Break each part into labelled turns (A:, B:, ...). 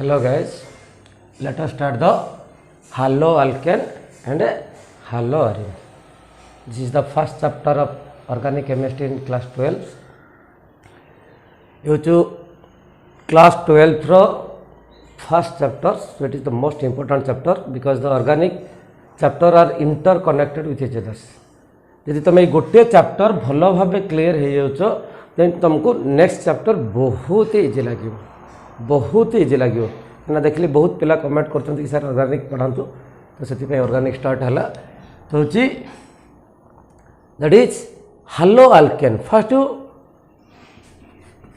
A: Hello guys, let us start the haloalkane and haloarine. This is the first chapter of organic chemistry in class 12. You class 12 through first chapter, so it is the most important chapter because the organic chapter are interconnected with each other. यदि तुम गोटे chapter भल भाव clear हो then तुमको next chapter बहुत easy लगे बहुत इजी लगे ना देखिए बहुत पिला कमेंट कर सर ऑर्गेनिक पढ़ातु तो से ऑर्गेनिक स्टार्ट है तो that is haloalkane. First you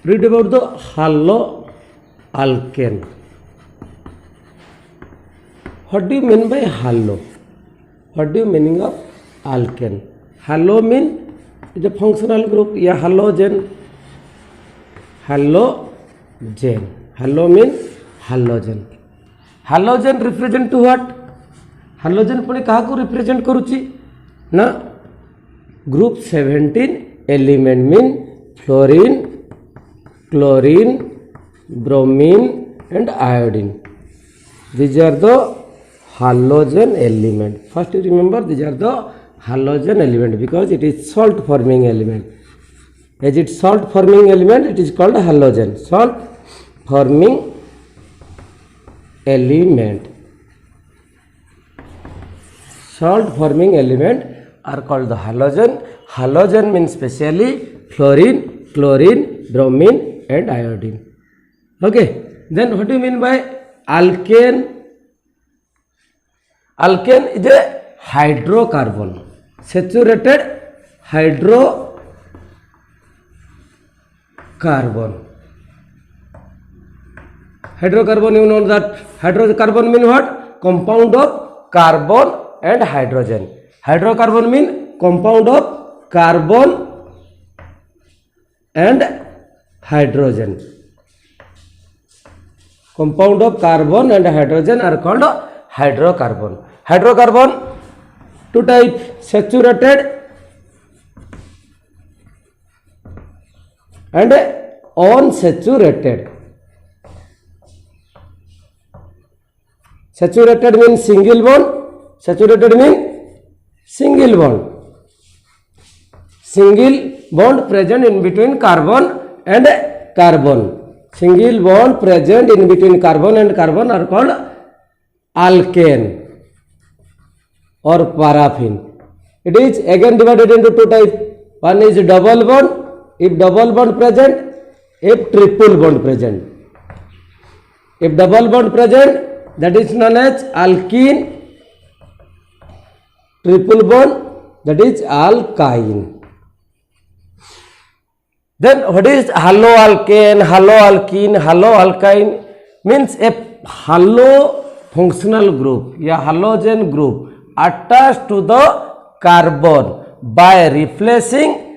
A: read about the haloalkane. What do you mean by halo? What do you meaning of alkane? Halo mean is a functional group. Yeah, halogen. Halogen. Halo mean halogen. Halogen represent to what? Halogen पुणी कहा को represent करुची ना group 17 element mean fluorine, chlorine, bromine and iodine. These are the halogen element. First you remember these are the halogen element because it is salt forming element. As it salt forming element, it is called halogen. Salt forming element. Salt forming element are called the halogen. Halogen means specially fluorine, chlorine, bromine and iodine. Okay. Then what do you mean by alkane? Alkane is a hydrocarbon. Saturated hydrocarbon. Hydrocarbon, you know that hydrocarbon mean what? Compound of carbon and hydrogen. Hydrocarbon mean compound of carbon and hydrogen. Compound of carbon and hydrogen are called hydrocarbon. Hydrocarbon two type: saturated and unsaturated. Saturated means single bond. Saturated means single bond. Single bond present in between carbon and carbon. Single bond present in between carbon and carbon are called alkane or paraffin. It is again divided into two types. One is double bond, if double bond present, if triple bond present. If double bond present, that is known as alkene. Triple bond, that is alkyne. Then what is haloalkane, haloalkene, haloalkyne? Means a halo functional group, yeah, halogen group attached to the carbon by replacing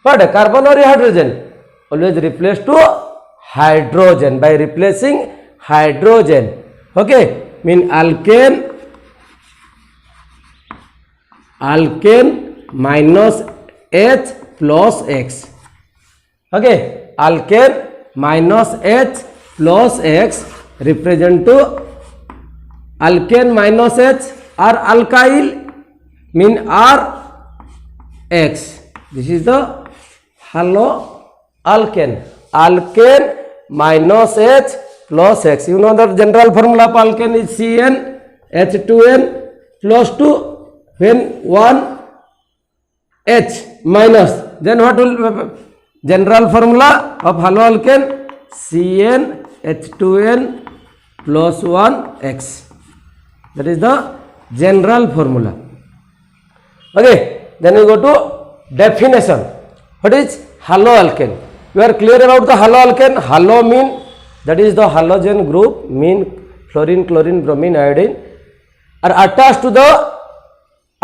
A: what? Carbon or hydrogen? Always replace to hydrogen by replacing hydrogen. Okay, mean alkane minus H plus X. Okay, alkane minus H plus X represent to alkane minus H or alkyl mean R X. This is the haloalkane. Alkane minus H plus X. You know the general formula of alkane is CN H2N plus 2. When one H minus, then what will general formula of haloalkane? CN H2N plus 1 X. That is the general formula. Okay, then we go to definition. What is haloalkane? We are clear about the haloalkane. Halo mean that is the halogen group mean fluorine, chlorine, bromine, iodine are attached to the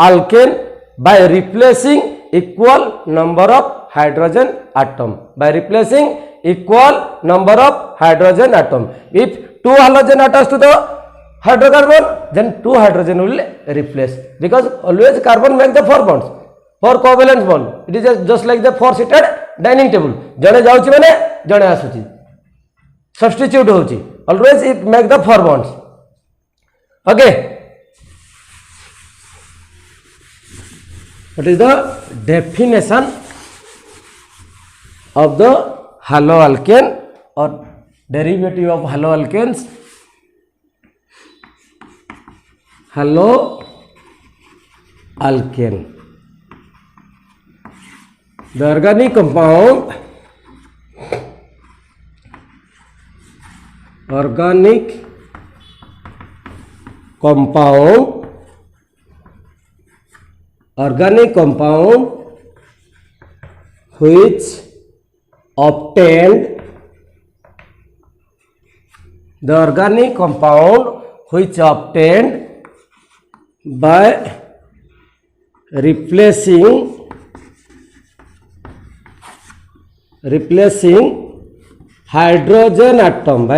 A: alkane by replacing equal number of hydrogen atom. By replacing equal number of hydrogen atom. If two halogen attached to the hydrocarbon, then two hydrogen will replace because always carbon make the four bonds. Four covalent bond. It is just like the four seated dining table जड़े जाऊँ मैंने जड़े आसूची substitute होची always it make the four bonds. Okay, what is the definition of the haloalkane or derivative of haloalkanes? Haloalkane, the organic compound which obtained by replacing hydrogen atom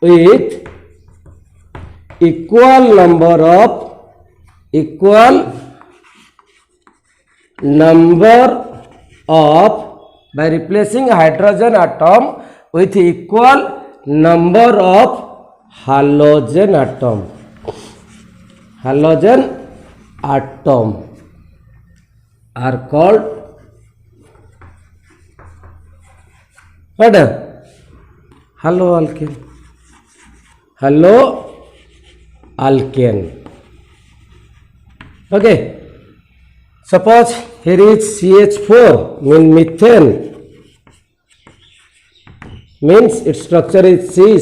A: with equal number of by replacing hydrogen atom with equal number of halogen atom are called what? Haloalkane. Okay, suppose here is CH4 means methane, means its structure is C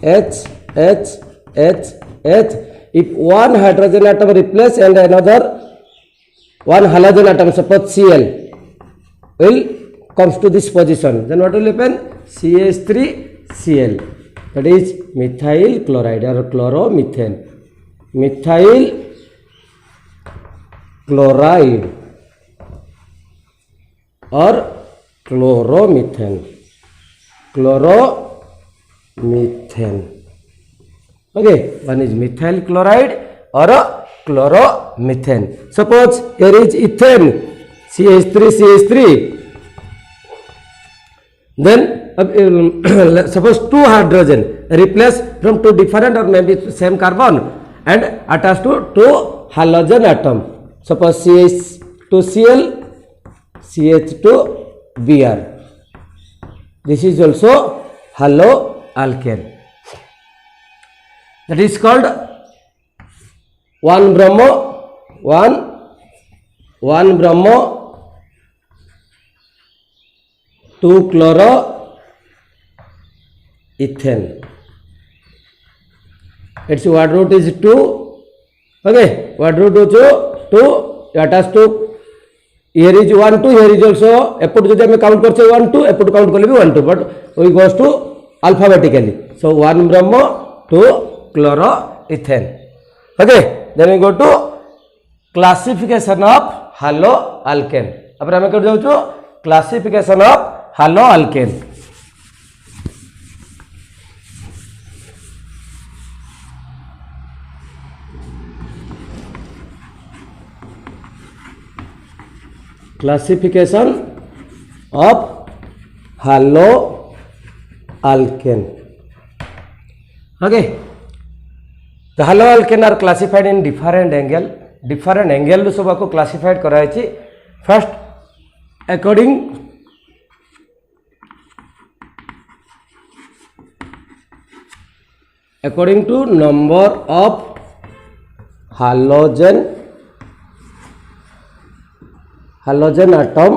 A: H. If one hydrogen atom replace and another one halogen atom, suppose Cl will comes to this position, then what will happen? CH3Cl, that is methyl chloride or chloromethane. Methyl chloride or chloromethane. Okay, one is methyl chloride or chloromethane. Suppose here is ethane, CH3. Then suppose two hydrogen replace from two different or maybe same carbon and attached to two halogen atom. Suppose CH2Cl, CH2Br. This is also haloalkane. That is called 1 Brahmo 2 chloroethane. Its word root is 2. Okay, word root is 2 attached to here is 1 2, here is also eput jodi ame count korche 1 2, eput count kole bi 1 2, but we goes to alphabetically. So 1 Brahmo 2 chloroethane. Okay, then we go to classification of haloalkane. अब हमें कर जाऊँ classification of haloalkane. Classification of haloalkane. Okay, the haloalkane are classified in different angle. Different angle सब आपको classified कराई थी. First, according to number of halogen atom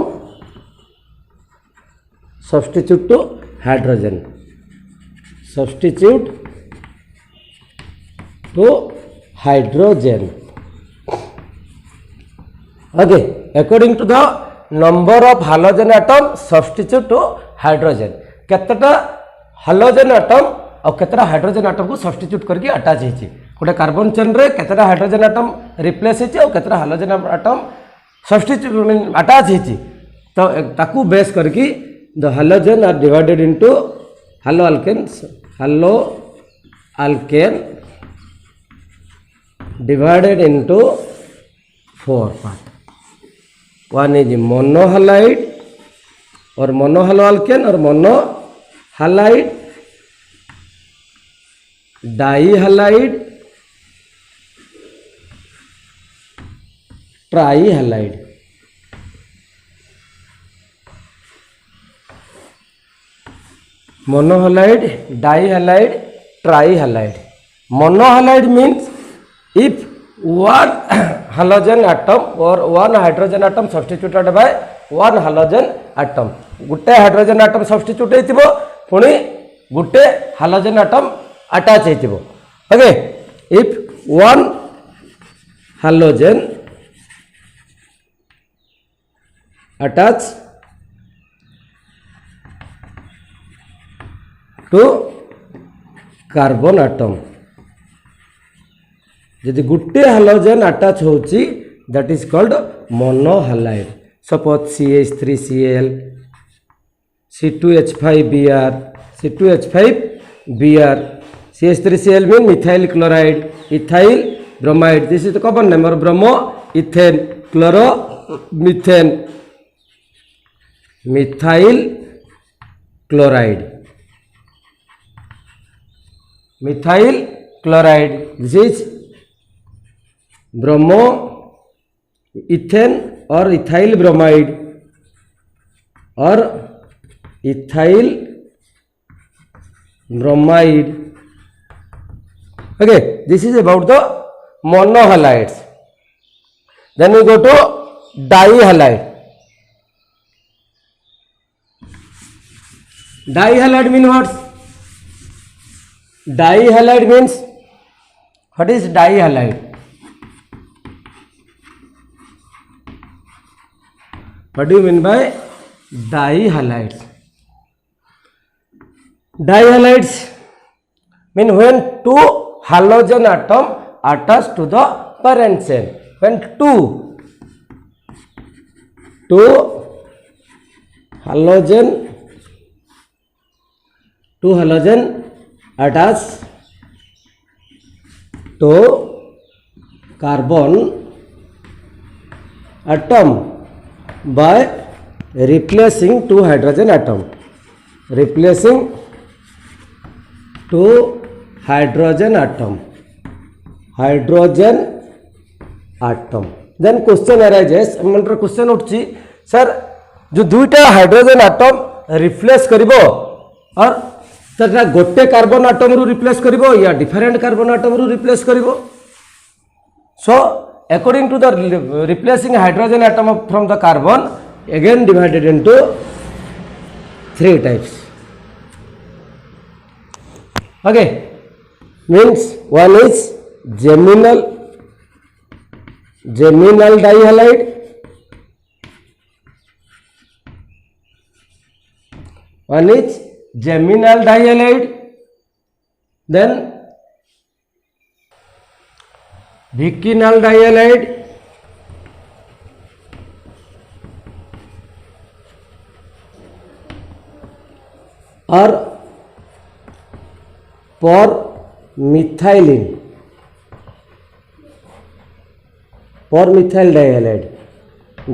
A: substitute to hydrogen. Okay, according to the number of halogen atom substitute to hydrogen. केतटा halogen atom और केतटा hydrogen atom को substitute करके attach होइछि. गोटे carbon chain रे केतटा hydrogen atom replace होइछि और केतटा halogen atom substitute attach होइछि. तो ताकू base करके the halogen are divided into haloalkane divided into 4 part. One is monohalide or monohaloalkane or monohalide, dihalide, trihalide. Monohalide, dihalide, trihalide. Monohalide means if one halogen atom or one hydrogen atom substituted by one halogen atom. गुटे hydrogen atom substitute होइतिबो पुणी गुटे hydrogen atom attach होइतिबो. Okay, if one hydrogen attach to carbon atom, यदि गुटे hydrogen attach होची that is called monohalide. Suppose CH3Cl, C2H5Br, C2H5Br, CH3Cl means methyl chloride, ethyl bromide. This is the common name, or bromo ethane, chloro methane, methyl chloride, methyl chloride. This is bromo ethane or ethyl bromide or ethyl bromide. Okay, this is about the monohalides. Then we go to dihalide. Dihalide means what? Dihalide means, what is dihalide? What do you mean by dihalides? Dihalides mean when two halogen atom attached to the parent chain. When two halogen attached to carbon atom by replacing two hydrogen atom, replacing two hydrogen atom. Then question arises, मतलब question उठची, sir जो दुईटा hydrogen atom replace करिबो और तरना गोटे carbon atom रु replace करिबो या different carbon atom रु रिप्लेस करिबो. So according to the replacing hydrogen atom from the carbon, again divided into three types. Okay, means one is geminal dihalide, one is geminal dihalide, then vicinal dihalide, or pormethyl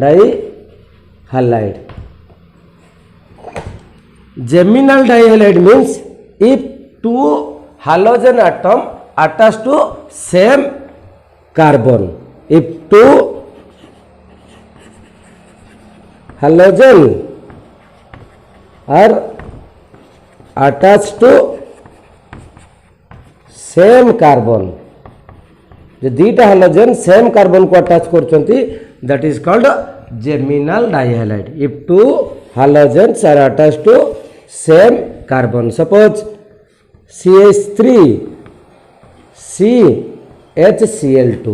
A: dihalide. Geminal dihalide means if two halogen atom attached to same carbon, if two halogen are attached to same carbon, जो दीटा halogen same carbon को attach करचंती, that is called geminal dihalide. If two halogens are attached to same carbon, suppose CH3 CHCl2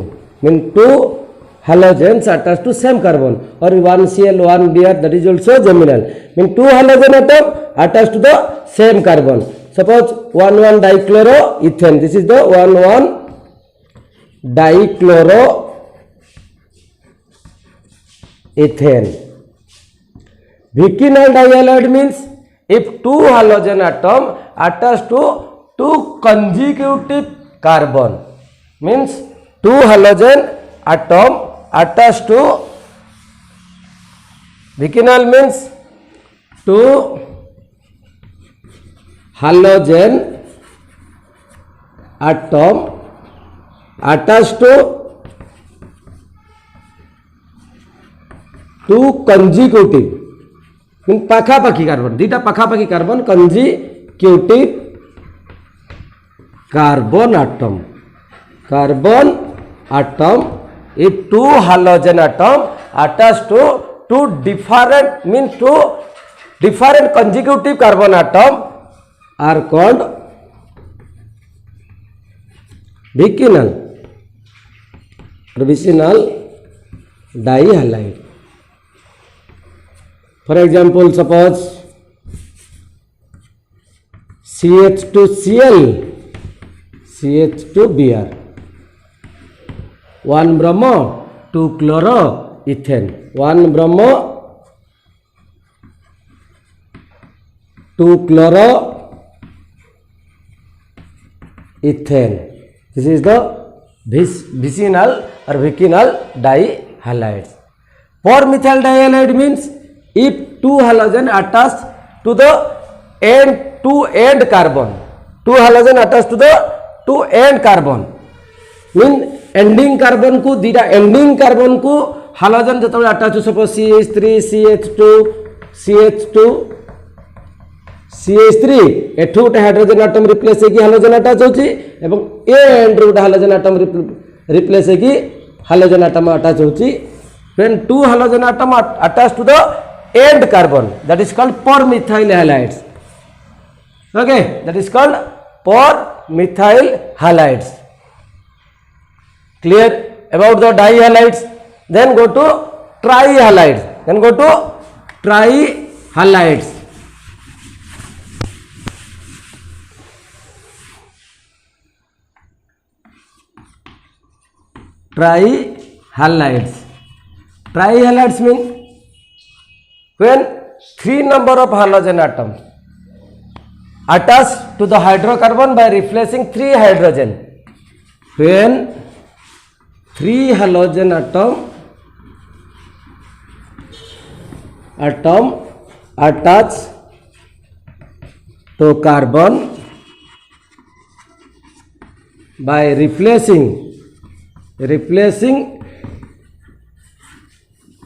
A: mean two halogens attached to same carbon, or one Cl one Br, that is also geminal, mean two halogen atom attached to the same carbon. Suppose 1,1 dichloroethane, this is the 1,1 dichloroethane. Vicinal dihalide means if two halogen atom attached to two consecutive carbon, means two halogen atom attached to vicinal means 2 halogen atom attached to 2 consecutive पाखापाखी carbon दुईटा पाखापाखी carbon consecutive carbon atom if 2 halogen atom attached to 2 different means 2 different consecutive carbon atom are called vicinal dihalide. For example, suppose CH2Cl, CH2Br, 1 Brahmo, 2 chloroethane, 1 Brahmo, 2 chloroethane. This is the vicinal or vicinal dihalides. For methyl dihalide means if 2 halogen attached to the end carbon, 2 halogen attached to the 2 end carbon mean ending carbon को दीटा ending carbon को halogen जतबे attach to suppose CH3 CH2 CH2 CH3 एठू गोटे hydrogen atom replace होगी hydrogen attach होची एवं A and गोटे hydrogen atom replace होगी hydrogen atom attach होची when 2 halogen atom attached to the end carbon, that is called per methyl halides. Okay, that is called per methyl halides. Clear about the dihalides? Then go to trihalides. Trihalides mean when 3 number of halogen atoms attached to the hydrocarbon by replacing 3 hydrogen. When 3 halogen atom attached to carbon by replacing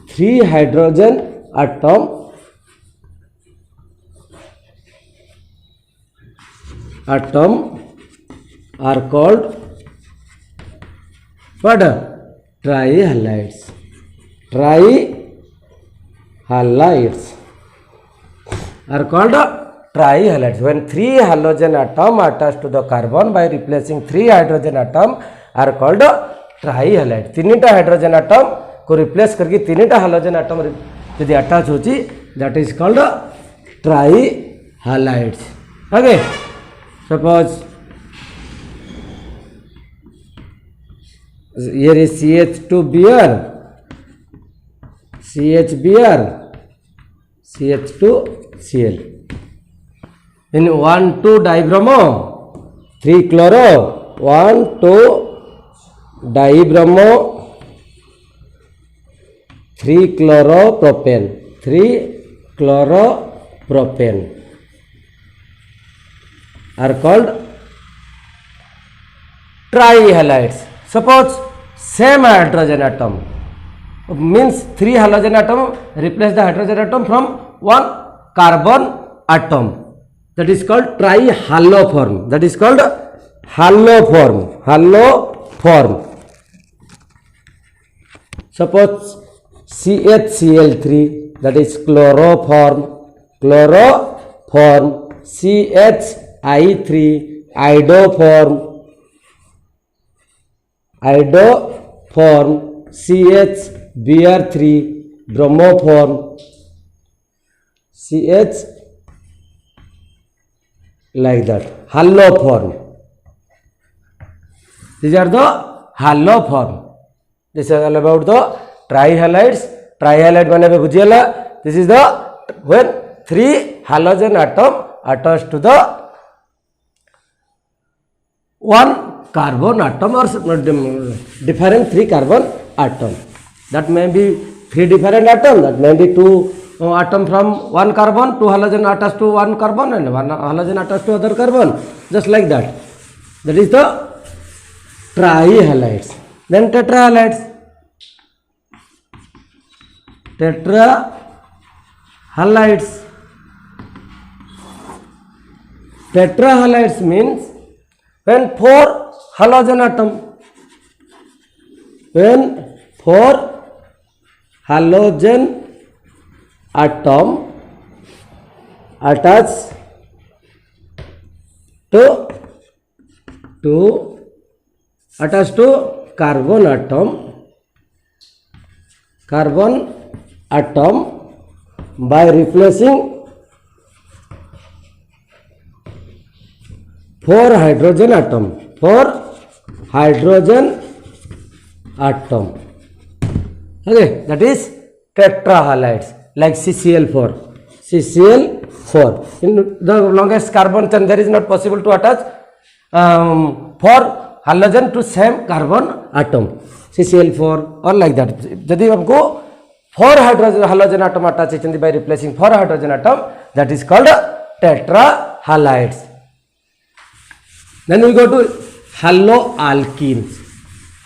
A: 3 hydrogen atom are called what? Trihalides. Trihalides are called trihalides. When 3 halogen atom attached to the carbon by replacing 3 hydrogen atom are called trihalides. 3टा hydrogen atom को replace करके 3टा halogen atom यदि attach होची that is called trihalides. Okay, suppose here is CH2Br, CHBr, CH2Cl. In 1 2 dibromo 3 chloro 1 2 dibromo 3 chloropropane are called trihalides. Suppose same hydrogen atom means 3 halogen atom replace the hydrogen atom from 1 carbon atom, that is called trihaloform. That is called haloform. Suppose CHCl3, that is chloroform, CHI3 iodoform, CHBr3 bromoform, CH like that, haloform. These are the haloform. This is all about the trihalides. Trihalide माने भी बुझिएला. This is the when 3 halogen atom attached to the 1 carbon atom or different 3 carbon atom. that may be 3 different atoms, that may be 2 atom from 1 carbon, 2 halogen attached to 1 carbon and 1 halogen attached to other carbon, just like that. That is the trihalides. Then tetrahalides. Tetrahalides. Tetrahalides means when 4 halogen atom, when 4 halogen atom attached to carbon atom by replacing 4 hydrogen atom. Okay, that is tetrahalides, like CCl4. In the longest carbon chain, there is not possible to attach 4 halogen to same carbon atom, CCl4 or like that. यदि हमको 4 halogen atom attach by replacing 4 hydrogen atom, that is called tetrahalides. Then we go to haloalkenes.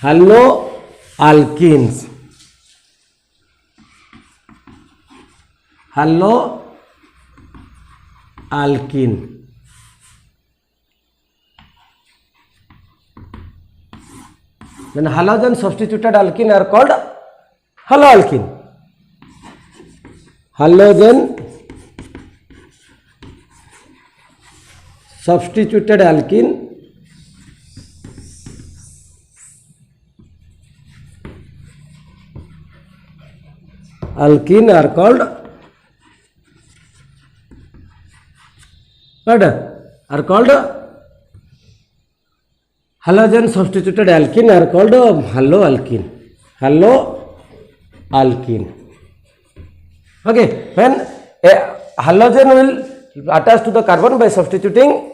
A: Haloalkenes. Then halogen substituted alkene are called haloalkene. Halogen substituted alkene are called halogen substituted alkene are called haloalkene. Okay, when a halogen will attach to the carbon by substituting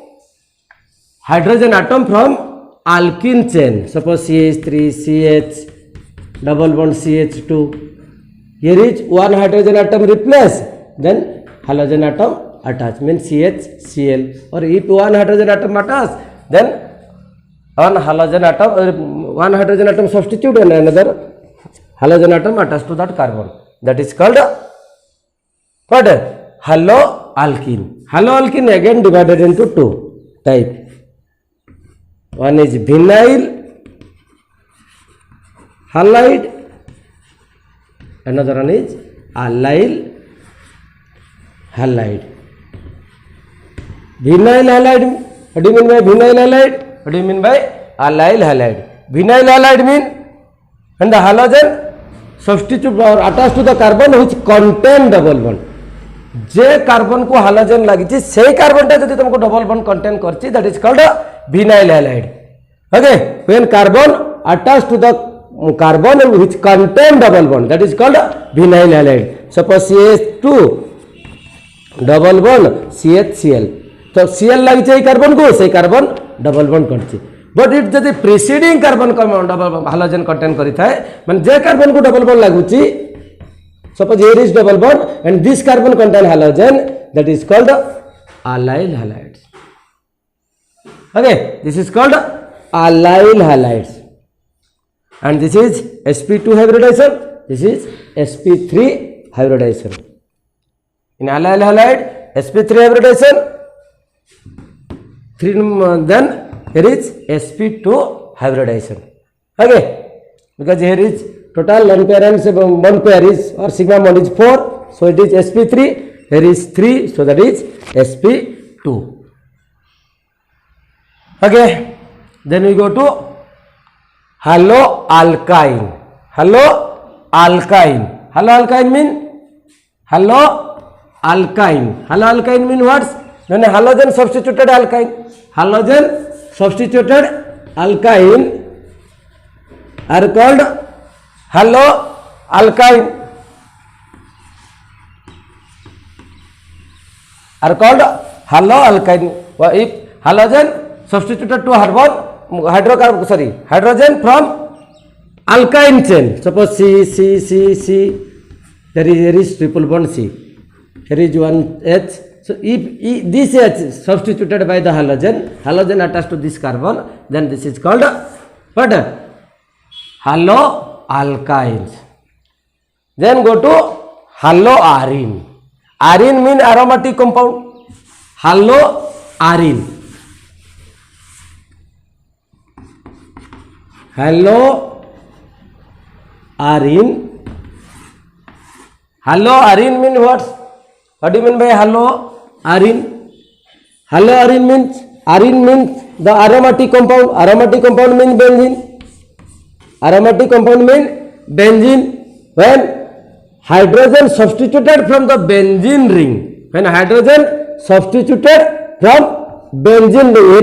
A: hydrogen atom from alkene chain, suppose CH3 CH double bond CH2, here is 1 hydrogen atom replace, then halogen atom attach, means CHCl, or if 1 hydrogen atom attach, then 1 hydrogen atom substitute and another halogen atom attached to that carbon. That is called what? Haloalkene. Haloalkene again divided into 2 type. One is vinyl halide, another one is allyl halide. Vinyl halide, what do you mean by vinyl halide? What do you mean by allyl halide? Vinyl halide mean when the halogen substitute or attached to the carbon which contain double bond. जे carbon को halogen लगी से carbon टा यदि तुमको double bond contain करछि, that is called vinyl halide. Okay, when carbon attach to the carbon which contain double bond, that is called vinyl halide. Suppose CH2 double bond CHCl, तो Cl लगी छै carbon को, से carbon double bond करछि. But it जदि preceding carbon को double halogen contain करि थाए, माने जे कार्बन को डबल बॉन्ड लागुछि, suppose here is double bond and this carbon contain halogen, that is called allyl halides. Okay, this is called allyl halides. And this is sp2 hybridization, this is sp3 hybridization. In allyl halide, sp3 hybridization, then here is sp2 hybridization. Okay, because here is total lone pair and one pair is, or sigma bond is 4, so it is sp3, here is 3, so that is sp2. Okay, then we go to haloalkyne. Haloalkyne mean what? When halogen substituted alkyne are called haloalkyne. If halogen substituted to hydrogen from alkyne chain, suppose C, here is triple bond C, here is one H. So if this H substituted by the halogen attached to this carbon, then this is called what? Haloalkynes. Then go to haloarine. Arine means aromatic compound. Haloarine. Haloarine means what? What do you mean by haloarine? Haloarine means the aromatic compound. Aromatic compound means benzene. Aromatic compound means benzene. When hydrogen substituted from the benzene ring, here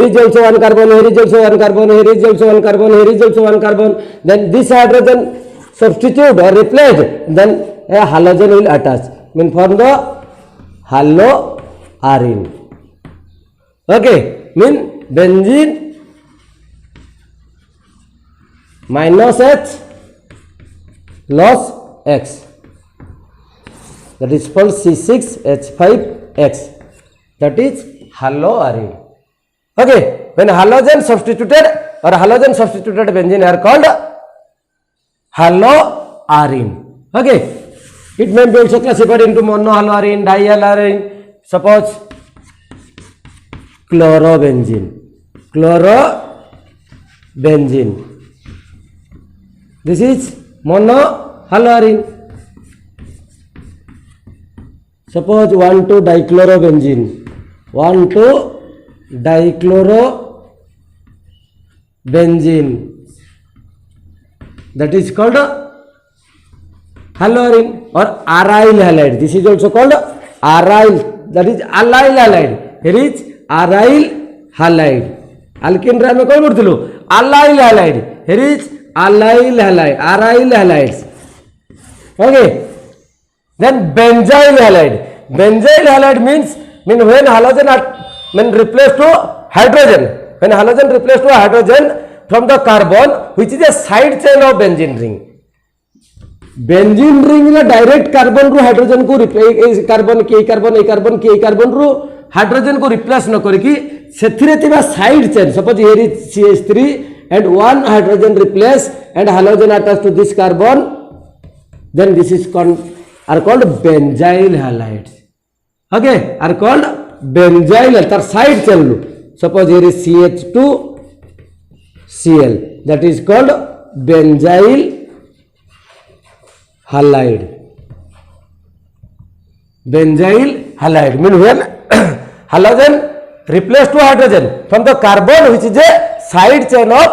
A: is also one carbon, here is also one carbon, here is also one carbon, here is also one carbon. Then this hydrogen substitute or replaced, then a halogen will attach. Mean form the haloarine. Okay, mean benzene minus H plus X. That is called C6H5X. That is haloarine. Okay, when halogen substituted benzene are called haloarine. Okay, it may be also classified into monohaloarine, dihaloarine. Suppose chlorobenzene. This is monohaloarine. Suppose 1,2-dichlorobenzene. 1,2-dichlorobenzene. That is called haloarine or aryl halide. This is also called aryl. That is allyl halide. Here is aryl halide. Alkene रे आमे कौन पढ़थिलु allyl halide. Here is aryl halides. Okay. Then benzyl halide. Benzyl halide means when halogen replaced to hydrogen. When halogen replaced to hydrogen from the carbon, which is a side chain of benzene ring. Benzene ring is direct carbon ru hydrogen को carbon ru hydrogen को replace न करके सेथिरे थिबा side chain. Suppose here is CH3 and one hydrogen replace and halogen attached to this carbon. Then this is called benzyl halides. Okay, are called benzyl tar side chain. Suppose here is CH2Cl. That is called benzyl halide. Benzyl halide means when halogen replaced to hydrogen from the carbon, which is a side chain of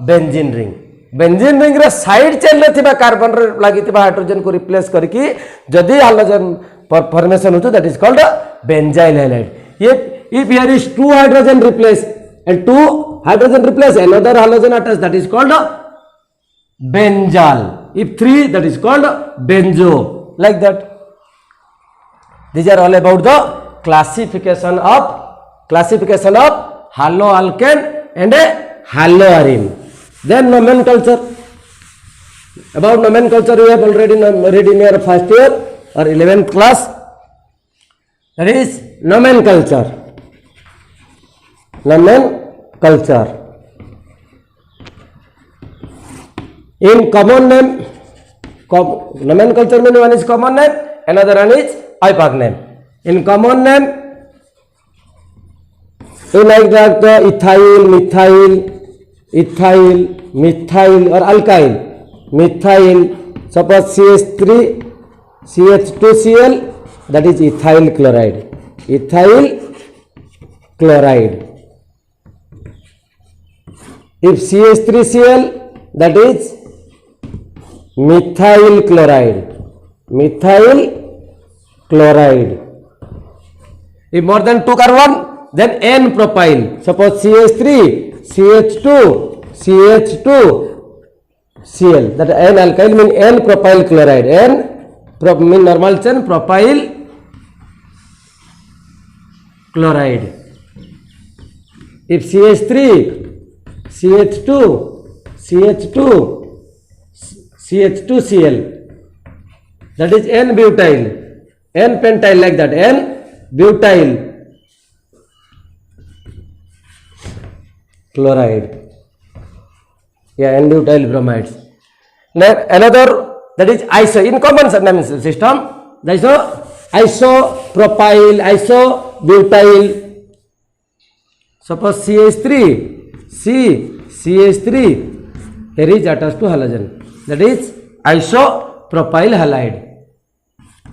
A: benzene ring. Benzene ring रे side chain रे थिबा carbon रे लागि थिबा hydrogen को replace करके जदि halogen formation होतो, that is called benzyl halide. If here is two hydrogen replace and two hydrogen replace another halogen attached, that is called benzal. If three, that is called benzo. Like that. These are all about the classification of haloalkane and haloarine. Then nomenclature. About nomenclature we have already read in your first year or 11th class. That is nomenclature. In common name, nomenclature means one is common name, another one is IUPAC name. In common name, you like that ethyl, methyl or alkyl. Methyl, suppose CH3, CH2Cl, that is ethyl chloride. If CH3Cl, that is methyl chloride. If more than two carbon, then N-propyl. Suppose CH3, CH2, CH2Cl. That N-alkyl means N-propyl chloride. Mean normal chain propyl chloride. If CH3, CH2, CH2Cl, that is N-butyl, N-pentyl, like that, N-butyl chloride. Yeah, N-butyl bromides. Now another, that is iso. In common naming system, that is isopropyl, isobutyl. Suppose CH3, here is attached to halogen, that is isopropyl halide.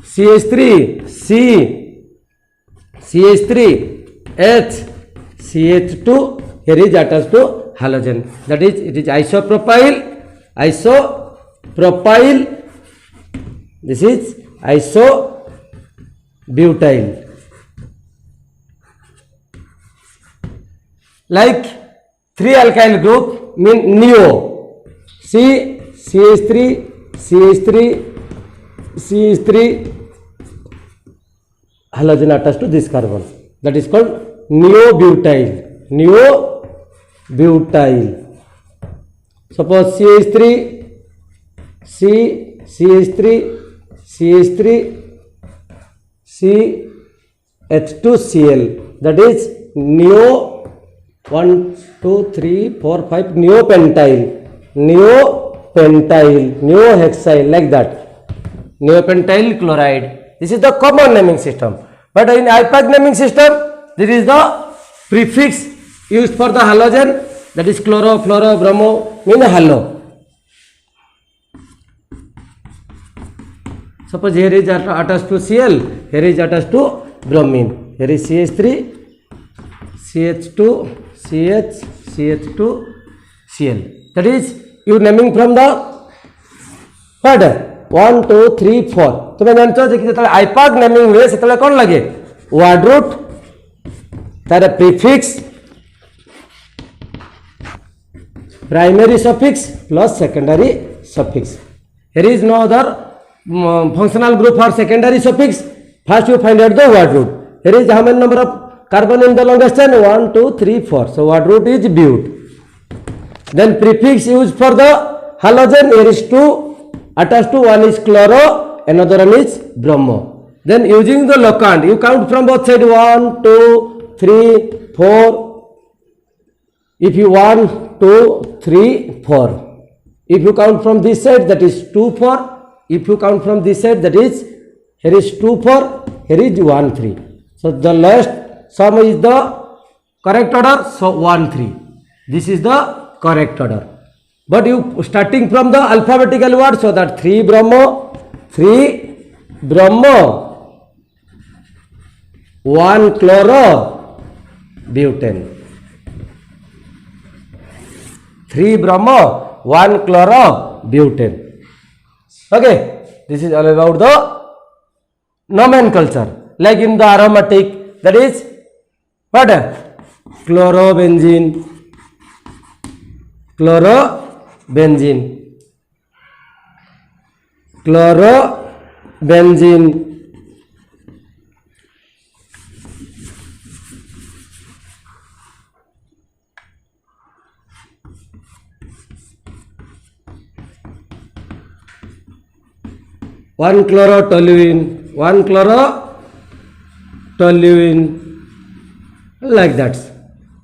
A: CH3H, CH2, here is attached to halogen, that is it is isopropyl, this is isobutyl. Like 3 alkyl group mean neo, CH3 halogen attached to this carbon, that is called neobutyl. Suppose CH2Cl, that is neo 1 2 3 4 5 neopentyl, neohexyl, like that, neopentyl chloride. This is the common naming system. But in IUPAC naming system, this is the prefix used for the halogen, that is chloro, fluoro, bromo, mean halo. Suppose here is attached to Cl, here is attached to bromine, here is CH3, CH2, CH, CH2, Cl. That is you naming from the what? 1 2 3 4. तुम्हें जानते हो कि जब आईपाक naming हुए सेतले कौन लगे? Word root, तार prefix, primary suffix plus secondary suffix. Here is no other functional group for secondary suffix. First you find out the word root. Here is how many number of carbon in the longest chain? 1 2 3 4. So word root is but. Then prefix used for the halogen, here is 2 attached to, one is chloro, another one is bromo. Then using the locand, you count from both sides 1 2 3 4. If you 1 2 3 4. If you count from this side, that is 2 4. If you count from this side, that is here is 2 4, here is 1 3. So the last sum is the correct order. So 1 3. This is the correct order. But you starting from the alphabetical word, so that 3 bromo, 1 chloro, butane. 3 bromo, 1 chloro, butane. Okay, this is all about the nomenclature. Like in the aromatic, that is what? Chlorobenzene, chlorobenzene. 1 chlorotoluene, 1 chlorotoluene, like that.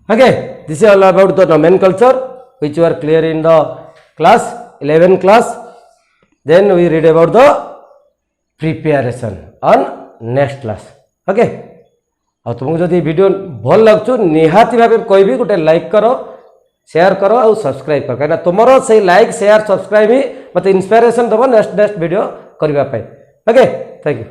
A: Okay, this is all about the nomenclature which you are clear in the class 11 class. Then we read about the preparation on next class. Okay, और तुमको जदि video भल लगछु निहाती भाबे कोई भी गोटे like करो, share करो और सब्सक्राइब करो, कहीं तुमरो से लाइक शेयर सब्सक्राइब ही मत इंस्पिरेशन दबो नेक्स्ट वीडियो करबा पाई. Okay, thank you.